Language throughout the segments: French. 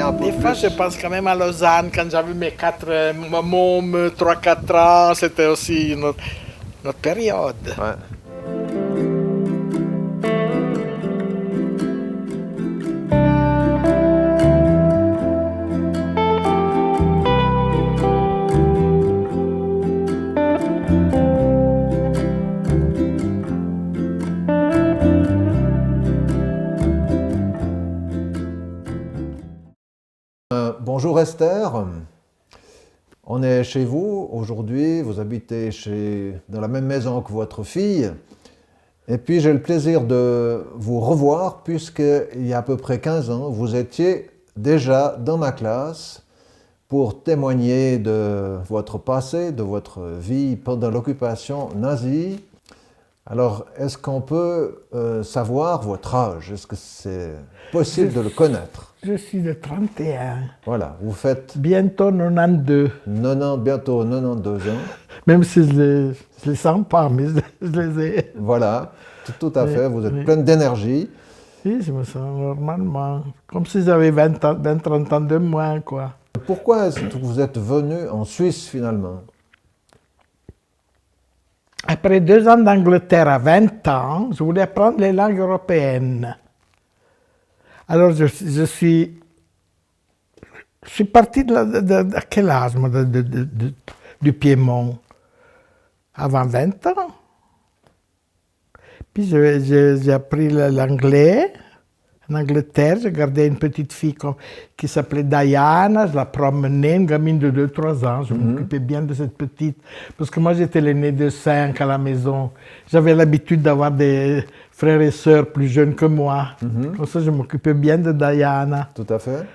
un peu Des fois, plus. je pense quand même à Lausanne, quand j'avais mes mômes, 3-4 ans, c'était aussi notre période. Ouais. Bonjour Esther, on est chez vous aujourd'hui, vous habitez dans la même maison que votre fille, et puis j'ai le plaisir de vous revoir puisqu'il y a à peu près 15 ans, vous étiez déjà dans ma classe pour témoigner de votre passé, de votre vie pendant l'occupation nazie. Alors, est-ce qu'on peut savoir votre âge? Est-ce que c'est possible de le connaître? Je suis de 31. Voilà, vous faites Bientôt 92. 90, bientôt 92 ans. Même si je les sens pas, mais je les ai. Voilà, tout à fait, vous êtes Oui. pleine d'énergie. Si, je me sens normalement. Comme si j'avais 20 ans, 20, 30 ans de moins, quoi. Pourquoi est-ce que vous êtes venu en Suisse finalement? Après 2 ans d'Angleterre à 20 ans, je voulais apprendre les langues européennes. Alors je suis parti à quel âge, moi, du Piémont? Avant 20 ans. Puis j'ai appris l'anglais. En Angleterre, j'ai gardé une petite fille qui s'appelait Diana, je la promenais, une gamine de 2-3 ans, je m'occupais bien de cette petite, parce que moi j'étais l'aîné de 5 à la maison. J'avais l'habitude d'avoir des frères et sœurs plus jeunes que moi, comme ça je m'occupais bien de Diana. Tout à fait.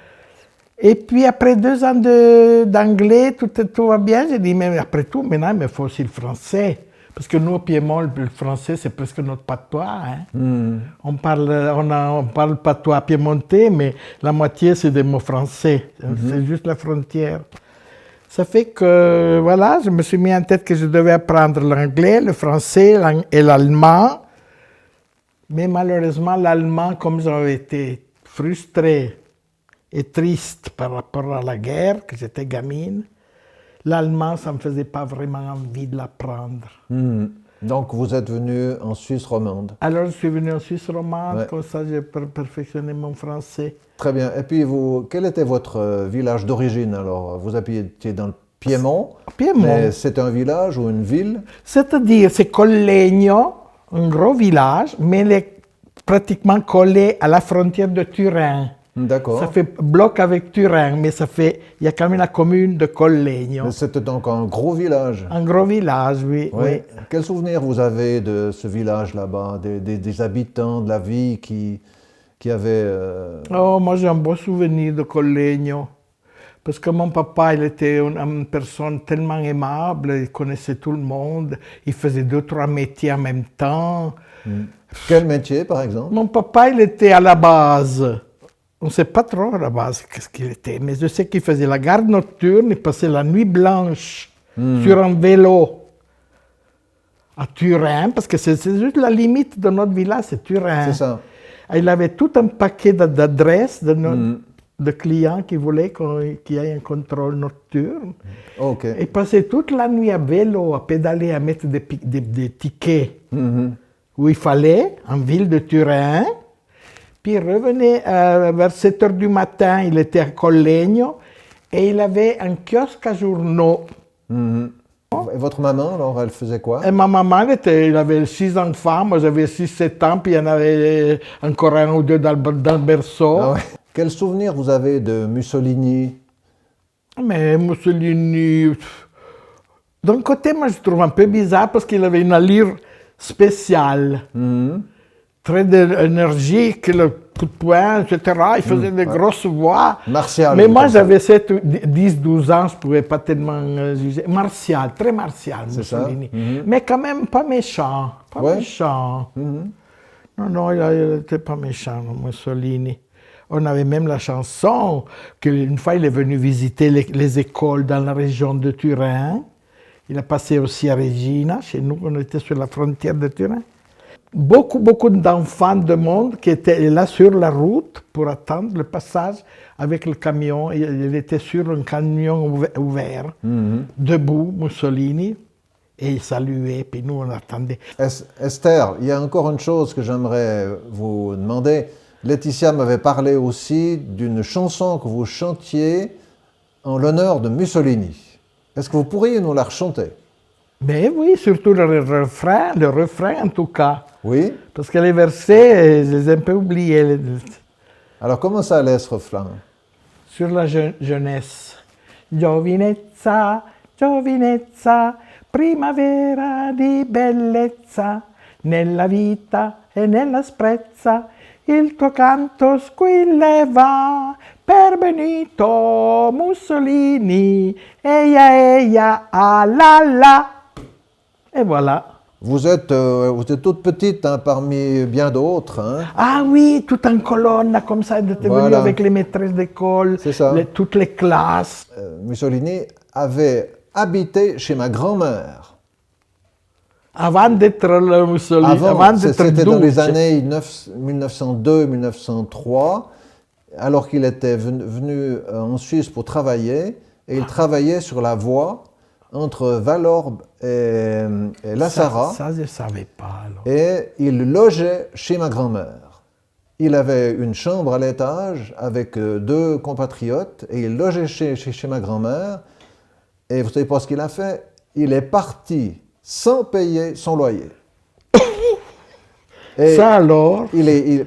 Et puis après 2 ans d'anglais, tout va bien, j'ai dit, mais après tout, maintenant il me faut aussi le français. Parce que nous, au Piémont, le français, c'est presque notre patois. Hein. On parle patois piémontais, mais la moitié, c'est des mots français. C'est juste la frontière. Ça fait que, voilà, je me suis mis en tête que je devais apprendre l'anglais, le français et l'allemand. Mais malheureusement, l'allemand, comme j'avais été frustré et triste par rapport à la guerre, que j'étais gamine, l'allemand, ça ne me faisait pas vraiment envie de l'apprendre. Donc vous êtes venu en Suisse romande. Alors je suis venu en Suisse romande, Ouais. comme ça j'ai perfectionné mon français. Très bien. Et puis quel était votre village d'origine alors? Vous habitiez dans le Piémont, Piémont. mais c'est un village ou une ville? C'est-à-dire, c'est Collegno, un gros village, mais il est pratiquement collé à la frontière de Turin. D'accord. Ça fait bloc avec Turin, mais il y a quand même la commune de Collegno. C'était donc un gros village. Un gros village, oui. Ouais. Oui. Quel souvenir vous avez de ce village là-bas, des habitants, de la vie qui avait... Oh, moi j'ai un beau souvenir de Collegno. Parce que mon papa, il était une personne tellement aimable, il connaissait tout le monde, il faisait 2-3 métiers en même temps. Quel métier par exemple? Mon papa, il était à la base. On ne sait pas trop à la base qu'est-ce qu'il était, mais je sais qu'il faisait la garde nocturne, il passait la nuit blanche sur un vélo à Turin, parce que c'est juste la limite de notre village, c'est Turin. C'est ça. Il avait tout un paquet d'adresses de clients qui voulaient qu'il y ait un contrôle nocturne. Ok. Il passait toute la nuit à vélo, à pédaler, à mettre des tickets où il fallait, en ville de Turin. Puis il revenait vers 7 heures du matin, il était à Collegno et il avait un kiosque à journaux. Et votre maman, alors, elle faisait quoi? Et ma maman, elle avait 6 enfants, moi j'avais 6-7 ans, puis il y en avait encore 1 ou 2 dans le berceau. Ah ouais. Quel souvenir vous avez de Mussolini? Mais Mussolini, d'un côté, moi je trouve un peu bizarre parce qu'il avait une allure spéciale. Très énergique, le coup de poing, etc. Il faisait des grosses voix. Martial. Mais moi, comme ça. j'avais 10-12 ans, je ne pouvais pas tellement juger. Martial, très martial, C'est ça. Mussolini. Mais quand même pas méchant. Pas Ouais. méchant. Non, il n'était pas méchant, Mussolini. On avait même la chanson qu'une fois, il est venu visiter les écoles dans la région de Turin. Il a passé aussi à Regina, chez nous, on était sur la frontière de Turin. beaucoup d'enfants de monde qui étaient là sur la route pour attendre le passage avec le camion. Il était sur un camion ouvert, debout, Mussolini, et il saluait, puis nous on attendait. Esther, il y a encore une chose que j'aimerais vous demander. Laetitia m'avait parlé aussi d'une chanson que vous chantiez en l'honneur de Mussolini. Est-ce que vous pourriez nous la chanter? Mais oui, surtout le refrain en tout cas. Oui. Parce que les versets, je les ai un peu oubliés. Alors comment ça allait ce refrain? Sur la jeunesse. Giovinezza, giovinezza, primavera di bellezza, nella vita e nella sprezza, il tuo canto squilleva per Benito Mussolini, eia eia, ah la la. Et voilà. Vous êtes toute petite hein, parmi bien d'autres. Hein. Ah oui, tout en colonne, comme ça, elle était venue avec les maîtresses d'école, toutes les classes. Mussolini avait habité chez ma grand-mère. Avant d'être le Mussolini, c'était dans les années 1902-1903, alors qu'il était venu en Suisse pour travailler, et il travaillait sur la voie entre Vallorbe et La Sarraz. Ça, je ne savais pas. Alors. Et il logeait chez ma grand-mère. Il avait une chambre à l'étage avec 2 compatriotes et il logeait chez ma grand-mère. Et vous savez pas ce qu'il a fait? Il est parti sans son loyer. Et ça alors?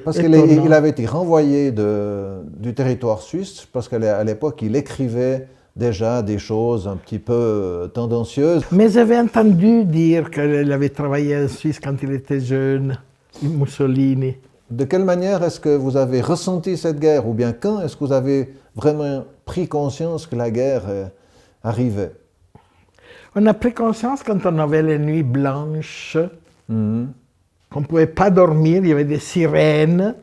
Parce qu'il avait été renvoyé du territoire suisse parce qu'à l'époque, il écrivait déjà des choses un petit peu tendancieuses. Mais j'avais entendu dire qu'il avait travaillé en Suisse quand il était jeune, Mussolini. De quelle manière est-ce que vous avez ressenti cette guerre? Ou bien quand est-ce que vous avez vraiment pris conscience que la guerre arrivait? On a pris conscience quand on avait les nuits blanches, qu'on ne pouvait pas dormir, il y avait des sirènes.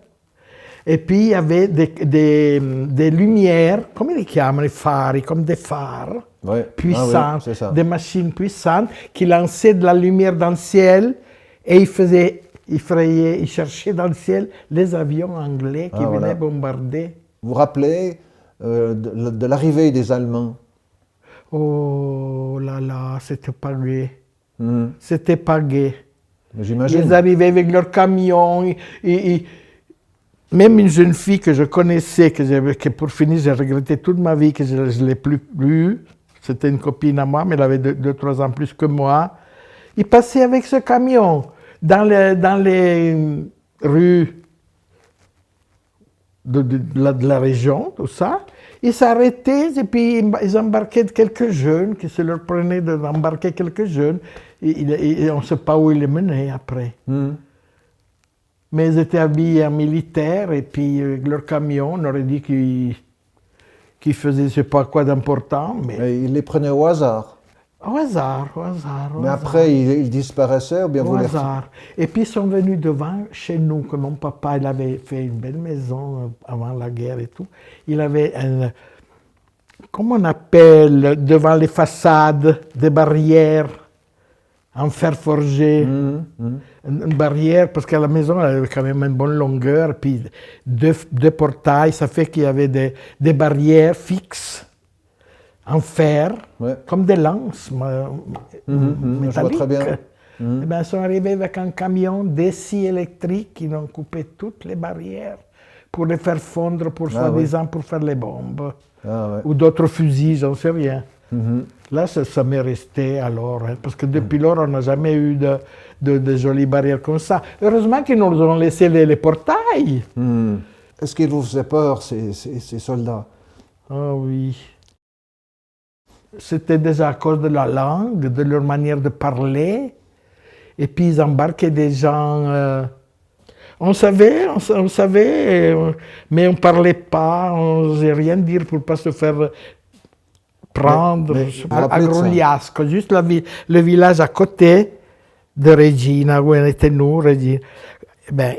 Et puis il y avait des lumières, comment ils chiamano, fari, comme des phares puissants, des machines puissantes qui lançaient de la lumière dans le ciel et ils cherchaient dans le ciel les avions anglais qui venaient bombarder. Vous vous rappelez de l'arrivée des Allemands? Oh là là, c'était pas gai. C'était pas gai. J'imagine. Ils arrivaient avec leurs camions. Même une jeune fille que je connaissais, que pour finir, j'ai regretté toute ma vie que je ne l'ai plus vue. C'était une copine à moi, mais elle avait 2-3 ans plus que moi. Il passait avec ce camion dans les rues de la région, tout ça. Ils s'arrêtaient et puis ils embarquaient quelques jeunes, qui se leur prenait d'embarquer quelques jeunes. Et on ne sait pas où ils les menaient après. Mais ils étaient habillés en militaire et puis avec leur camion, on aurait dit qu'ils faisaient je ne sais pas quoi d'important. Mais ils les prenaient au hasard. Au hasard. Mais après, ils disparaissaient ou bien vous les... Au hasard. Et puis ils sont venus devant chez nous, que mon papa, il avait fait une belle maison avant la guerre et tout. Il avait comment on appelle, devant les façades, des barrières en fer forgé. Une barrière, parce que la maison elle avait quand même une bonne longueur, puis deux portails, ça fait qu'il y avait des barrières fixes en fer, comme des lances métalliques. Je vois très bien. Et bien, ils sont arrivés avec un camion des scies électriques qui ont coupé toutes les barrières pour les faire fondre, soi-disant, pour faire les bombes. Ou d'autres fusils, j'en sais rien. Là, ça m'est resté alors, parce que depuis lors, on n'a jamais eu de jolies barrières comme ça. Heureusement qu'ils nous ont laissé les portails. Est-ce qu'ils vous faisaient peur, ces soldats? Ah oui. C'était déjà à cause de la langue, de leur manière de parler. Et puis, ils embarquaient des gens... On savait, mais on ne parlait pas, on n'osait rien dire pour ne pas se faire prendre. À Grugliasco, juste le village à côté de Regina, où on était nous, Regina. Ben,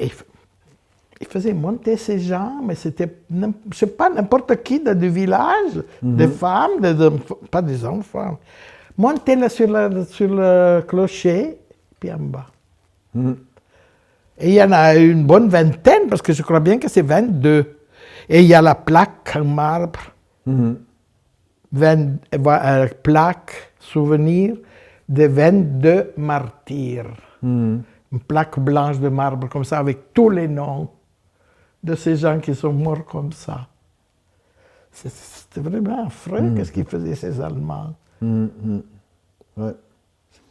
il faisait monter ces gens, mais c'était, je ne sais pas, n'importe qui du village, des femmes, pas des enfants. Monter là sur le clocher, puis en bas. Et il y en a une bonne vingtaine, parce que je crois bien que c'est 22. Et il y a la plaque en marbre, plaque souvenir des 22 martyrs. Une plaque blanche de marbre comme ça, avec tous les noms de ces gens qui sont morts comme ça. C'était vraiment affreux, qu'est-ce qu'ils faisaient ces Allemands. Ouais.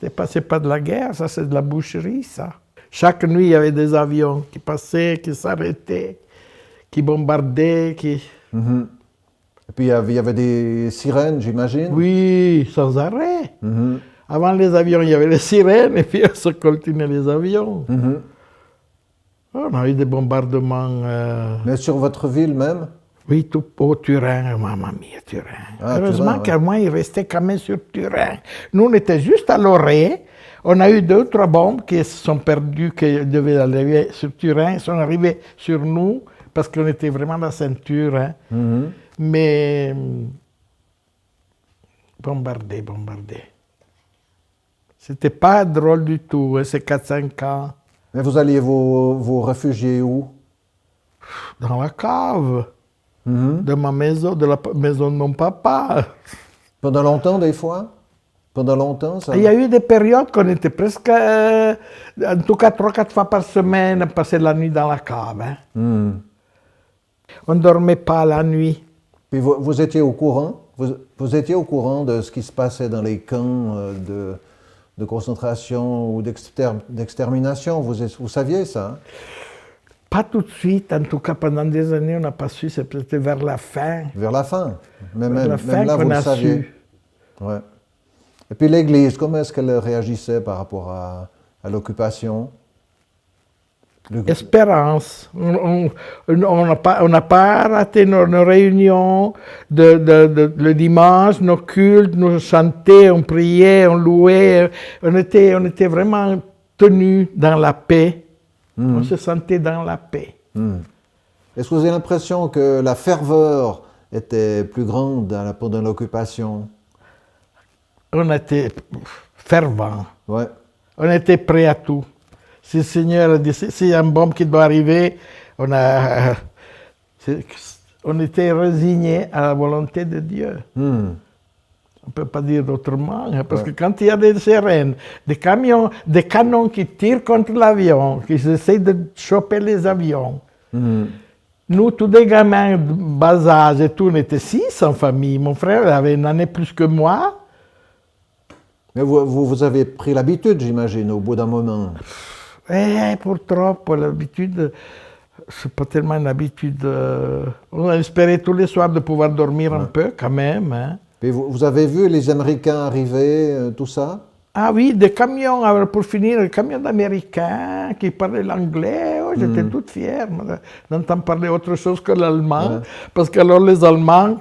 C'est pas de la guerre, ça c'est de la boucherie, ça. Chaque nuit, il y avait des avions qui passaient, qui s'arrêtaient, qui bombardaient, qui... Et puis il y avait des sirènes, j'imagine. Oui, sans arrêt. Avant les avions, il y avait les sirènes, et puis se coltinaient les avions. On a eu des bombardements... Mais sur votre ville même? Oui, tout au Turin, maman mia, Turin. Ah, Heureusement Turin, qu'à moi, il restait quand même sur Turin. Nous, on était juste à l'orée. On a eu 2 ou 3 bombes qui se sont perdues, qui devaient arriver sur Turin. Ils sont arrivés sur nous, parce qu'on était vraiment dans la ceinture. Hein. Mais bombardé. C'était pas drôle du tout, hein, ces 4-5 ans. Mais vous alliez vous réfugier où? Dans la cave de ma maison, de la maison de mon papa. Pendant longtemps, des fois? Pendant longtemps, ça? Il y a eu des périodes qu'on était presque, en tout cas 3-4 fois par semaine, à passer la nuit dans la cave. Hein. On ne dormait pas la nuit. Puis vous étiez au courant? Vous étiez au courant de ce qui se passait dans les camps de concentration ou d'extermination? Vous saviez ça? Hein? Pas tout de suite, en tout cas pendant des années, on n'a pas su, c'était vers la fin. Vers la fin? Même fin là, vous qu'on le a saviez? su. Ouais. Et puis l'Église, comment est-ce qu'elle réagissait par rapport à l'occupation? Espérance. On n'a pas raté nos réunions le dimanche, nos cultes, nous chantait, on priait, on louait. On était vraiment tenus dans la paix. On se sentait dans la paix. Est-ce que vous avez l'impression que la ferveur était plus grande pendant l'occupation? On était fervents. Ouais. On était prêts à tout. Si le Seigneur a dit, s'il y a une bombe qui doit arriver, on était résignés à la volonté de Dieu. On ne peut pas dire autrement, hein, parce que quand il y a des sirènes, des canons qui tirent contre l'avion, qui essaient de choper les avions, nous, tous des gamins de bas âge et tout, on était 6 en famille. Mon frère avait une année plus que moi. Mais vous avez pris l'habitude, j'imagine, au bout d'un moment. Pour l'habitude, c'est pas tellement une habitude. On a espéré tous les soirs de pouvoir dormir un peu quand même. Hein. Et vous avez vu les Américains arriver, tout ça? Ah oui, des camions, alors pour finir, des camions d'Américains qui parlaient l'anglais. Oh, j'étais toute fière d'entendre parler autre chose que l'allemand. Parce que alors les Allemands,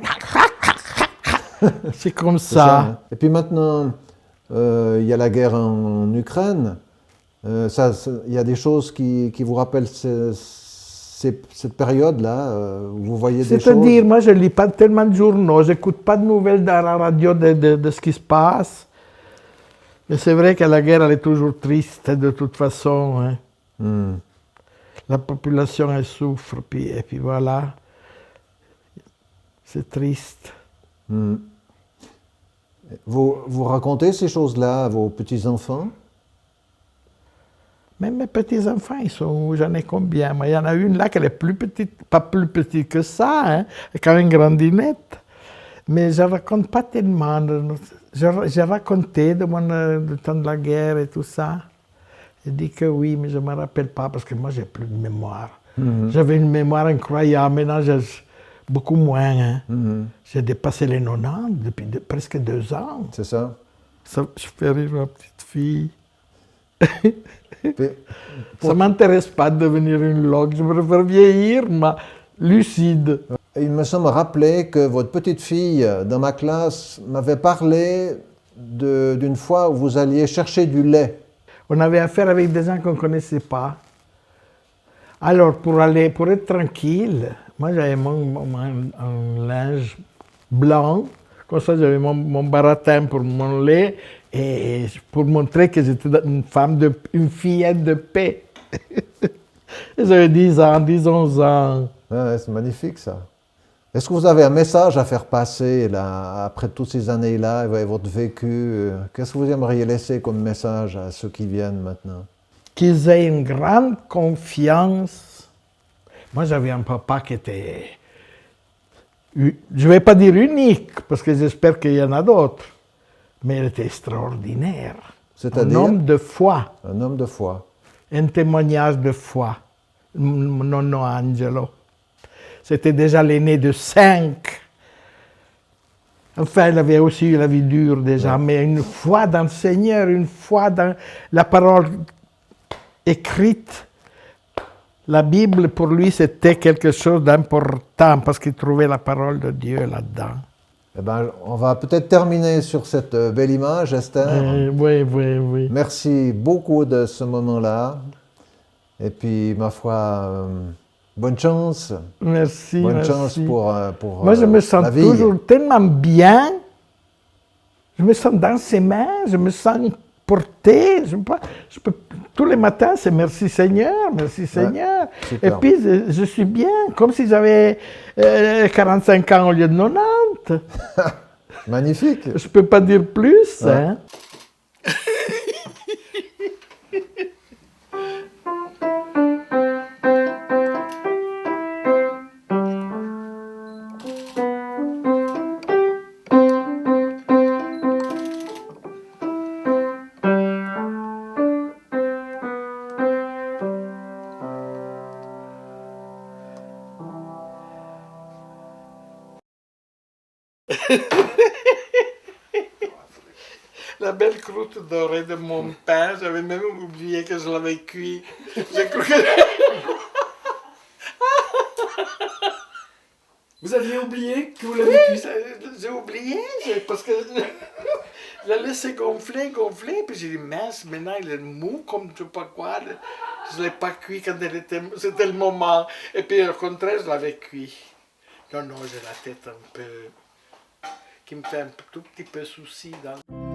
c'est comme ça. Hein. Et puis maintenant, il y a la guerre en Ukraine. Il y a des choses qui vous rappellent cette période-là, où vous voyez des choses. C'est-à-dire, moi, je ne lis pas tellement de journaux, je n'écoute pas de nouvelles dans la radio de ce qui se passe. Mais c'est vrai que la guerre, elle est toujours triste, de toute façon. Hein. La population, elle souffre, et puis voilà. C'est triste. Vous racontez ces choses-là à vos petits-enfants? Même mes petits-enfants, j'en ai combien? Moi, il y en a une là qui est plus petite, pas plus petite que ça, hein, elle est quand même grandinette. Mais je ne raconte pas tellement. J'ai raconté du temps de la guerre et tout ça. J'ai dit que oui, mais je ne me rappelle pas parce que moi, j'ai plus de mémoire. J'avais une mémoire incroyable, maintenant j'ai beaucoup moins. Hein. J'ai dépassé les 90 depuis presque 2 ans. C'est ça? Je fais rire ma petite fille. Ça ne m'intéresse pas de devenir une loque, je préfère vieillir, mais lucide. Il me semble rappeler que votre petite fille, dans ma classe, m'avait parlé d'une fois où vous alliez chercher du lait. On avait affaire avec des gens qu'on ne connaissait pas. Alors, pour être tranquille, moi j'avais un linge blanc, comme ça j'avais mon baratin pour mon lait, et pour montrer que j'étais une fillette de paix. J'avais 10 ans, 10, 11 ans. Ouais, c'est magnifique ça. Est-ce que vous avez un message à faire passer là, après toutes ces années-là, et votre vécu? Qu'est-ce que vous aimeriez laisser comme message à ceux qui viennent maintenant? Qu'ils aient une grande confiance. Moi, j'avais un papa qui était, je ne vais pas dire unique, parce que j'espère qu'il y en a d'autres, mais il était extraordinaire. Un C'est-à-dire homme de foi, un homme de foi. un témoignage de foi. Nonno Angelo. C'était déjà l'aîné de 5. Enfin, il avait aussi eu la vie dure déjà, mais une foi dans le Seigneur, une foi dans la parole écrite. La Bible, pour lui, c'était quelque chose d'important parce qu'il trouvait la parole de Dieu là-dedans. Eh ben, on va peut-être terminer sur cette belle image, Esther. Oui, oui, oui. Merci beaucoup de ce moment-là. Et puis, ma foi, bonne chance. Merci, Bonne merci. chance pour Moi, je me sens la vie. toujours tellement bien. Je me sens dans ses mains, je me sens porté. Je peux, tous les matins, c'est merci Seigneur, merci Seigneur. super. Et puis, je suis bien, comme si j'avais 45 ans au lieu de 90. Magnifique. Je ne peux pas dire plus. Ouais. Hein. La belle croûte dorée de mon pain, j'avais même oublié que je l'avais cuit. J'ai cru que... Vous aviez oublié que vous l'avez cuit? J'ai oublié, parce que je l'ai laissé gonfler, puis j'ai dit, mince, maintenant il est mou comme je sais pas quoi. Je ne l'ai pas cuit quand c'était le moment. Et puis au contraire, je l'avais cuit. Non, j'ai la tête un peu... qui me fait un tout petit peu souci dans...